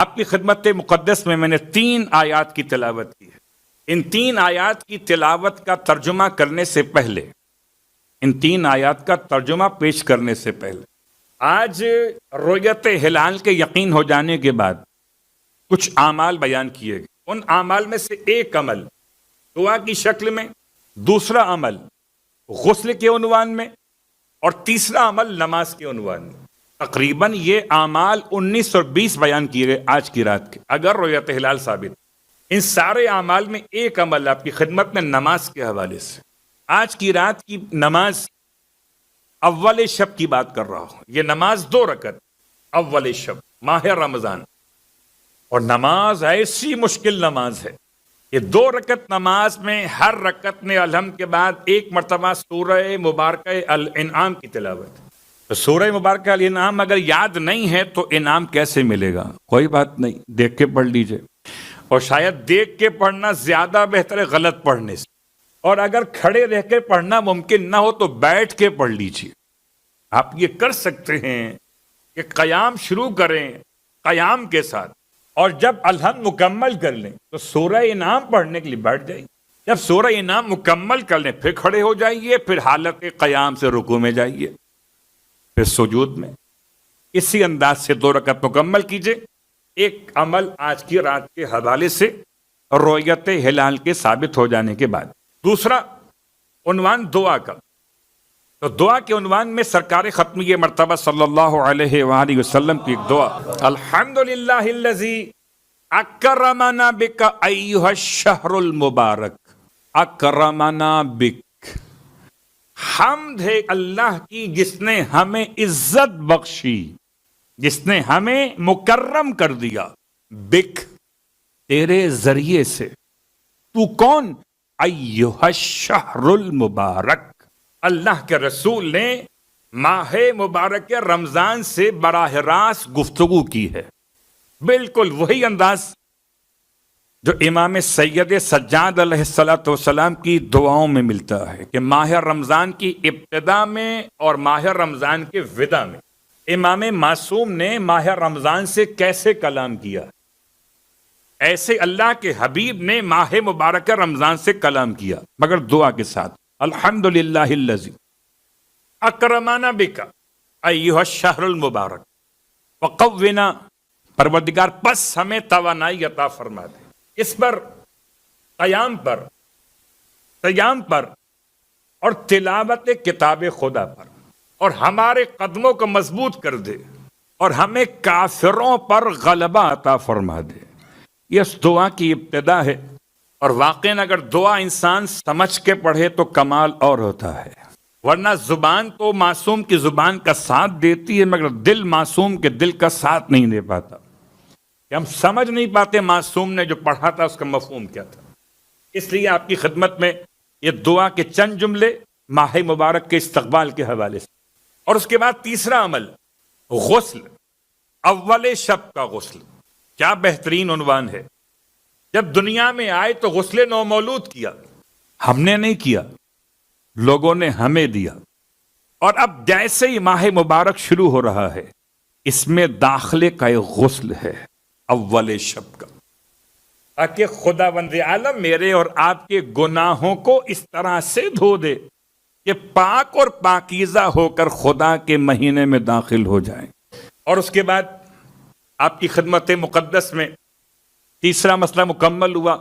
آپ کی خدمت مقدس میں نے 3 آیات کی تلاوت کی ہے۔ ان 3 آیات کی تلاوت کا ترجمہ کرنے سے پہلے، ان 3 آیات کا ترجمہ پیش کرنے سے پہلے، آج رؤیت ہلال کے یقین ہو جانے کے بعد کچھ اعمال بیان کیے گئے۔ ان اعمال میں سے ایک عمل دعا کی شکل میں، دوسرا عمل غسل کے عنوان میں، اور تیسرا عمل نماز کے عنوان میں۔ تقریباً یہ اعمال 19 اور 20 بیان کیے گئے آج کی رات کے، اگر رؤیت ہلال ثابت۔ ان سارے اعمال میں ایک عمل آپ کی خدمت میں نماز کے حوالے سے۔ آج کی رات کی نماز اول شب کی بات کر رہا ہوں۔ یہ نماز 2 رکعت اول شب ماہ رمضان، اور نماز ایسی مشکل نماز ہے۔ یہ 2 رکعت نماز میں ہر رکعت میں الحمد کے بعد ایک مرتبہ سورہ مبارکہ الانعام کی تلاوت۔ تو سورہ مبارکہ الانعام اگر یاد نہیں ہے تو انعام کیسے ملے گا؟ کوئی بات نہیں، دیکھ کے پڑھ لیجئے، اور شاید دیکھ کے پڑھنا زیادہ بہتر ہے غلط پڑھنے سے، اور اگر کھڑے رہ کے پڑھنا ممکن نہ ہو تو بیٹھ کے پڑھ لیجئے۔ آپ یہ کر سکتے ہیں کہ قیام شروع کریں قیام کے ساتھ، اور جب الحمد مکمل کر لیں تو سورہ انعام پڑھنے کے لیے بیٹھ جائیں۔ جب سورہ انعام مکمل کر لیں پھر کھڑے ہو جائیے، پھر حالت قیام سے رکوع میں جائیے، پھر سجود میں۔ اسی انداز سے 2 رکعت مکمل کیجئے۔ ایک عمل آج کی رات کے حوالے سے رؤیت ہلال کے ثابت ہو جانے کے بعد۔ دوسرا عنوان دعا کا، تو دعا کے عنوان میں سرکار ختمیہ مرتبہ صلی اللہ علیہ وآلہ وسلم کی ایک دعا، الحمدللہ الذی اکرمنا بک ایھا الشہر المبارک، اکرمنا بک، حمد ہے اللہ کی جس نے ہمیں عزت بخشی، جس نے ہمیں مکرم کر دیا، بک، تیرے ذریعے سے۔ تو کون؟ ایھا الشہر المبارک، اللہ کے رسول نے ماہ مبارک رمضان سے براہ راست گفتگو کی ہے۔ بالکل وہی انداز جو امام سید سجاد علیہ السلام کی دعاؤں میں ملتا ہے کہ ماہ رمضان کی ابتدا میں اور ماہ رمضان کے وداع میں امام معصوم نے ماہ رمضان سے کیسے کلام کیا، ایسے اللہ کے حبیب نے ماہ مبارک رمضان سے کلام کیا، مگر دعا کے ساتھ، الحمدللہ الذی اکرمنا بک ایھا الشہر المبارک وقونا، پروردگار پس ہمیں توانائی عطا فرما دے اس پر، قیام پر اور تلاوت کتاب خدا پر، اور ہمارے قدموں کو مضبوط کر دے، اور ہمیں کافروں پر غلبہ عطا فرما دے۔ یہ اس دعا کی ابتدا ہے، اور واقعاً اگر دعا انسان سمجھ کے پڑھے تو کمال اور ہوتا ہے، ورنہ زبان تو معصوم کی زبان کا ساتھ دیتی ہے مگر دل معصوم کے دل کا ساتھ نہیں دے پاتا، کہ ہم سمجھ نہیں پاتے معصوم نے جو پڑھا تھا اس کا مفہوم کیا تھا۔ اس لیے آپ کی خدمت میں یہ دعا کے چند جملے ماہ مبارک کے استقبال کے حوالے سے۔ اور اس کے بعد تیسرا عمل غسل، اول شب کا غسل۔ کیا بہترین عنوان ہے۔ جب دنیا میں آئے تو غسل نومولود کیا، ہم نے نہیں کیا، لوگوں نے ہمیں دیا، اور اب جیسے ہی ماہ مبارک شروع ہو رہا ہے اس میں داخلے کا ایک غسل ہے اول شب کا، تاکہ خداوند عالم میرے اور آپ کے گناہوں کو اس طرح سے دھو دے کہ پاک اور پاکیزہ ہو کر خدا کے مہینے میں داخل ہو جائیں۔ اور اس کے بعد آپ کی خدمت مقدس میں تیسرا مسئلہ مکمل ہوا،